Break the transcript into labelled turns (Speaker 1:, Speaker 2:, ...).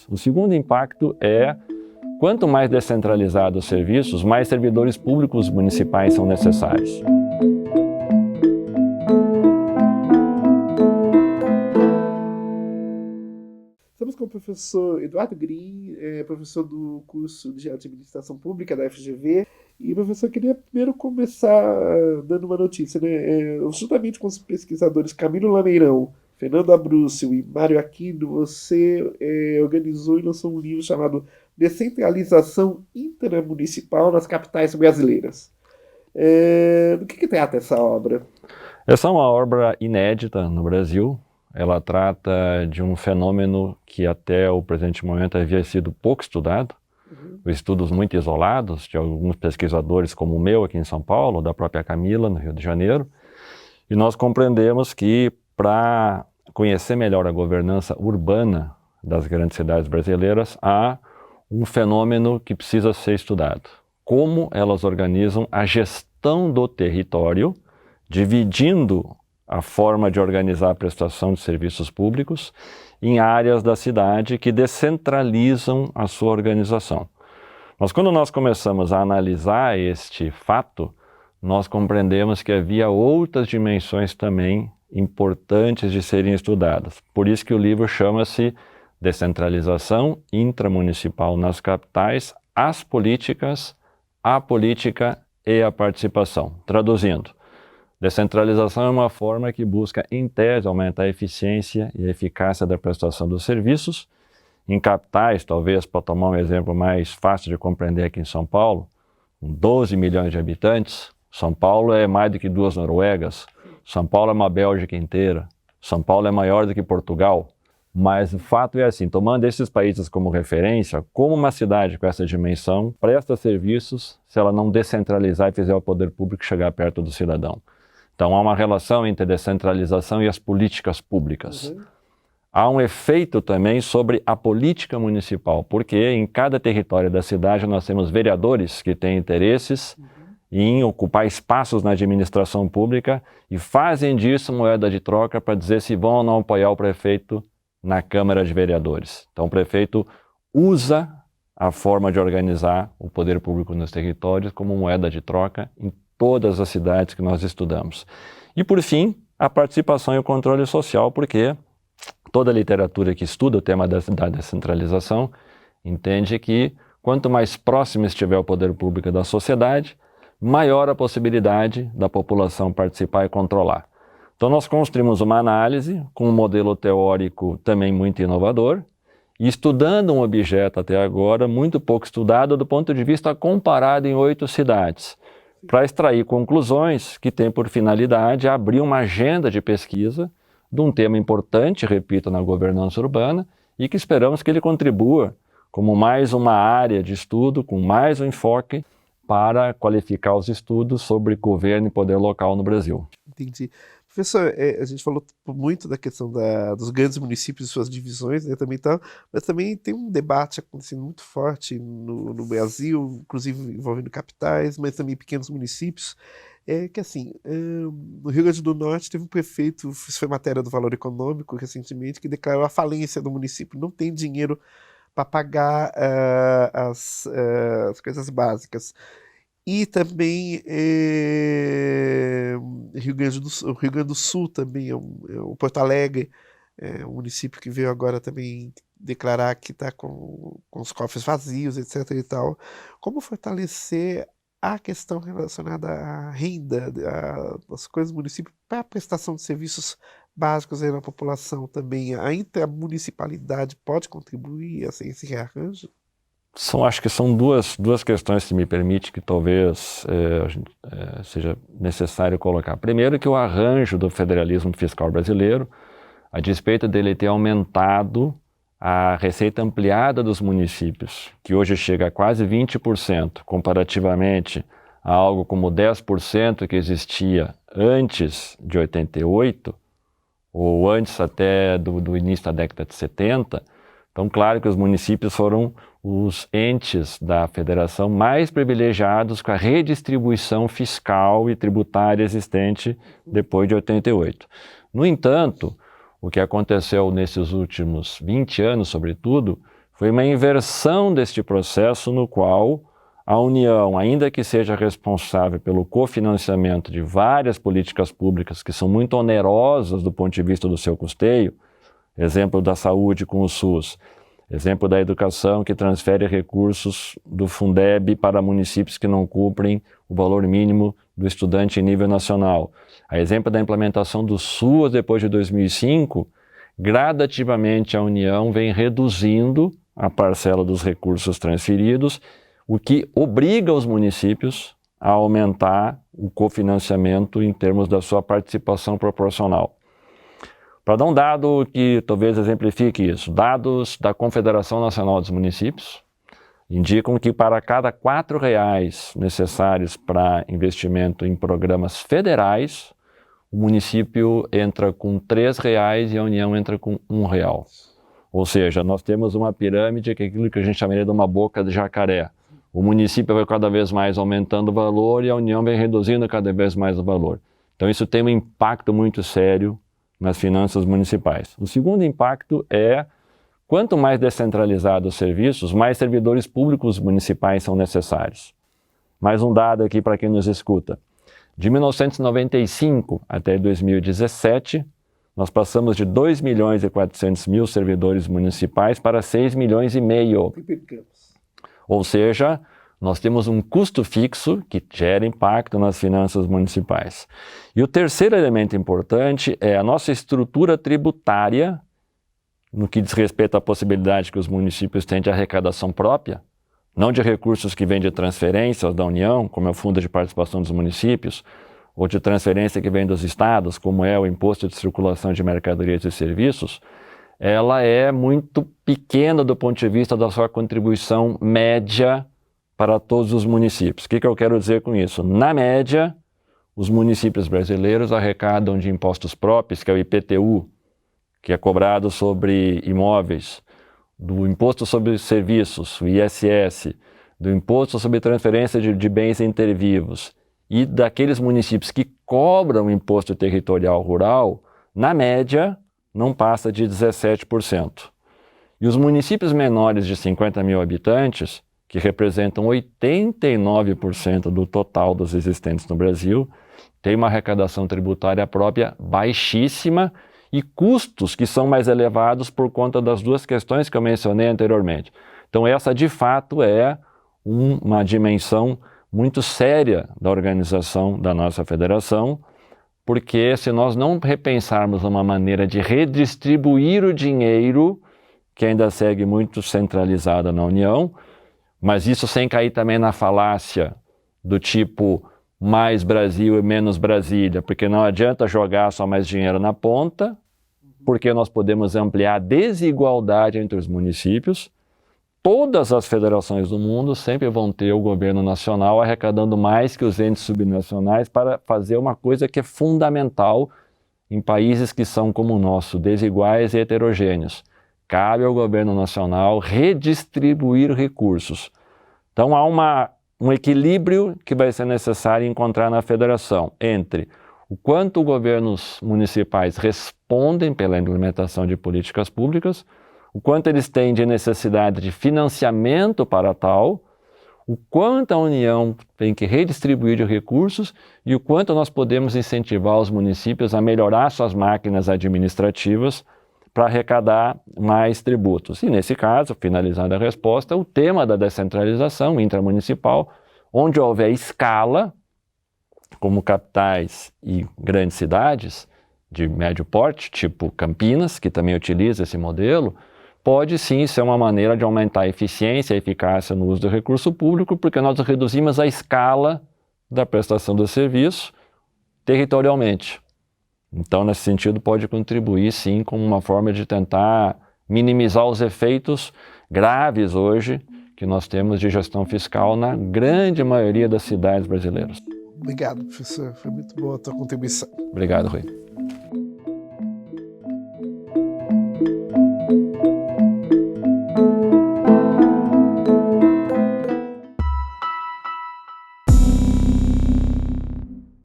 Speaker 1: O segundo impacto é, quanto mais descentralizados os serviços, mais servidores públicos municipais são necessários.
Speaker 2: Estamos com o professor Eduardo Green, professor do curso de Administração Pública da FGV. E, professor, eu queria primeiro começar dando uma notícia, né? Juntamente com os pesquisadores Camilo Lameirão, Fernando Abrúcio e Mário Aquino, você organizou e lançou um livro chamado Descentralização Intramunicipal nas Capitais Brasileiras. Do que trata essa obra?
Speaker 1: Essa é uma obra inédita no Brasil. Ela trata de um fenômeno que até o presente momento havia sido pouco estudado, estudos muito isolados de alguns pesquisadores como o meu aqui em São Paulo, da própria Camila no Rio de Janeiro, e nós compreendemos que para conhecer melhor a governança urbana das grandes cidades brasileiras, há um fenômeno que precisa ser estudado. Como elas organizam a gestão do território, dividindo a forma de organizar a prestação de serviços públicos em áreas da cidade que descentralizam a sua organização. Mas quando nós começamos a analisar este fato, nós compreendemos que havia outras dimensões também importantes de serem estudadas. Por isso que o livro chama-se Descentralização Intramunicipal nas Capitais, as Políticas, a Política e a Participação. Traduzindo, descentralização é uma forma que busca, em tese, aumentar a eficiência e a eficácia da prestação dos serviços. Em capitais, talvez, para tomar um exemplo mais fácil de compreender aqui em São Paulo, com 12 milhões de habitantes, São Paulo é mais do que 2 Noruegas, São Paulo é uma Bélgica inteira, São Paulo é maior do que Portugal. Mas o fato é assim, tomando esses países como referência, como uma cidade com essa dimensão presta serviços se ela não descentralizar e fizer o poder público chegar perto do cidadão. Então, há uma relação entre a descentralização e as políticas públicas. Há um efeito também sobre a política municipal, porque em cada território da cidade nós temos vereadores que têm interesses em ocupar espaços na administração pública e fazem disso moeda de troca para dizer se vão ou não apoiar o prefeito na Câmara de Vereadores. Então, o prefeito usa a forma de organizar o poder público nos territórios como moeda de troca em todas as cidades que nós estudamos. E, por fim, a participação e o controle social, porque toda a literatura que estuda o tema da descentralização entende que quanto mais próximo estiver o poder público da sociedade, maior a possibilidade da população participar e controlar. Então, nós construímos uma análise com um modelo teórico também muito inovador e estudando um objeto até agora muito pouco estudado do ponto de vista comparado em 8 cidades, para extrair conclusões que têm por finalidade abrir uma agenda de pesquisa de um tema importante, repito, na governança urbana, e que esperamos que ele contribua como mais uma área de estudo, com mais um enfoque para qualificar os estudos sobre governo e poder local no Brasil.
Speaker 2: Entendi. Professor, a gente falou muito da questão dos grandes municípios e suas divisões, né, também tal, mas também tem um debate acontecendo muito forte no Brasil, inclusive envolvendo capitais, mas também pequenos municípios, que assim, no Rio Grande do Norte teve um prefeito, isso foi matéria do Valor Econômico recentemente, que declarou a falência do município, não tem dinheiro para pagar as coisas básicas. E também Rio Grande do Sul também, o Porto Alegre, um município que veio agora também declarar que está com os cofres vazios, etc. e tal. Como fortalecer a questão relacionada à renda das coisas do município para a prestação de serviços básicos aí na população também? A intermunicipalidade pode contribuir a esse rearranjo?
Speaker 1: Acho que são duas questões, se me permite, que talvez seja necessário colocar. Primeiro, que o arranjo do federalismo fiscal brasileiro, a despeito dele ter aumentado a receita ampliada dos municípios, que hoje chega a quase 20%, comparativamente a algo como 10% que existia antes de 88, ou antes até do início da década de 70, então, claro que os municípios foram os entes da federação mais privilegiados com a redistribuição fiscal e tributária existente depois de 88. No entanto, o que aconteceu nesses últimos 20 anos, sobretudo, foi uma inversão deste processo no qual a União, ainda que seja responsável pelo cofinanciamento de várias políticas públicas que são muito onerosas do ponto de vista do seu custeio, exemplo da saúde com o SUS, exemplo da educação que transfere recursos do Fundeb para municípios que não cumprem o valor mínimo do estudante em nível nacional, a exemplo da implementação do SUAS depois de 2005, gradativamente a União vem reduzindo a parcela dos recursos transferidos, o que obriga os municípios a aumentar o cofinanciamento em termos da sua participação proporcional. Para dar um dado que talvez exemplifique isso, dados da Confederação Nacional dos Municípios indicam que para cada R$ 4 necessários para investimento em programas federais, o município entra com R$ 3 e a União entra com R$ 1. Ou seja, nós temos uma pirâmide que é aquilo que a gente chamaria de uma boca de jacaré. O município vai cada vez mais aumentando o valor e a União vem reduzindo cada vez mais o valor. Então isso tem um impacto muito sério nas finanças municipais. O segundo impacto é, quanto mais descentralizados os serviços, mais servidores públicos municipais são necessários. Mais um dado aqui para quem nos escuta. De 1995 até 2017, nós passamos de 2.400.000 servidores municipais para 6,5 milhões. Ou seja, nós temos um custo fixo que gera impacto nas finanças municipais. E o terceiro elemento importante é a nossa estrutura tributária, no que diz respeito à possibilidade que os municípios têm de arrecadação própria, não de recursos que vêm de transferências da União, como é o Fundo de Participação dos Municípios, ou de transferência que vem dos estados, como é o Imposto de Circulação de Mercadorias e Serviços, ela é muito pequena do ponto de vista da sua contribuição média para todos os municípios. O que eu quero dizer com isso? Na média, os municípios brasileiros arrecadam de impostos próprios, que é o IPTU, que é cobrado sobre imóveis, do Imposto sobre Serviços, o ISS, do Imposto sobre Transferência de Bens Intervivos, e daqueles municípios que cobram imposto territorial rural, na média, não passa de 17%. E os municípios menores de 50 mil habitantes, que representam 89% do total dos existentes no Brasil, têm uma arrecadação tributária própria baixíssima e custos que são mais elevados por conta das duas questões que eu mencionei anteriormente. Então essa, de fato, é uma dimensão muito séria da organização da nossa federação, porque se nós não repensarmos uma maneira de redistribuir o dinheiro, que ainda segue muito centralizada na União, mas isso sem cair também na falácia do tipo mais Brasil e menos Brasília, porque não adianta jogar só mais dinheiro na ponta, porque nós podemos ampliar a desigualdade entre os municípios. Todas as federações do mundo sempre vão ter o governo nacional arrecadando mais que os entes subnacionais para fazer uma coisa que é fundamental em países que são como o nosso, desiguais e heterogêneos. Cabe ao governo nacional redistribuir recursos. Então há um equilíbrio que vai ser necessário encontrar na federação entre o quanto os governos municipais respondem pela implementação de políticas públicas, o quanto eles têm de necessidade de financiamento para tal, o quanto a União tem que redistribuir de recursos e o quanto nós podemos incentivar os municípios a melhorar suas máquinas administrativas para arrecadar mais tributos. E nesse caso, finalizando a resposta, o tema da descentralização intramunicipal, onde houver escala, como capitais e grandes cidades de médio porte, tipo Campinas, que também utiliza esse modelo, pode sim ser uma maneira de aumentar a eficiência e a eficácia no uso do recurso público, porque nós reduzimos a escala da prestação do serviço territorialmente. Então, nesse sentido, pode contribuir sim como uma forma de tentar minimizar os efeitos graves hoje que nós temos de gestão fiscal na grande maioria das cidades brasileiras.
Speaker 2: Obrigado, professor. Foi muito boa a tua contribuição.
Speaker 1: Obrigado, Rui.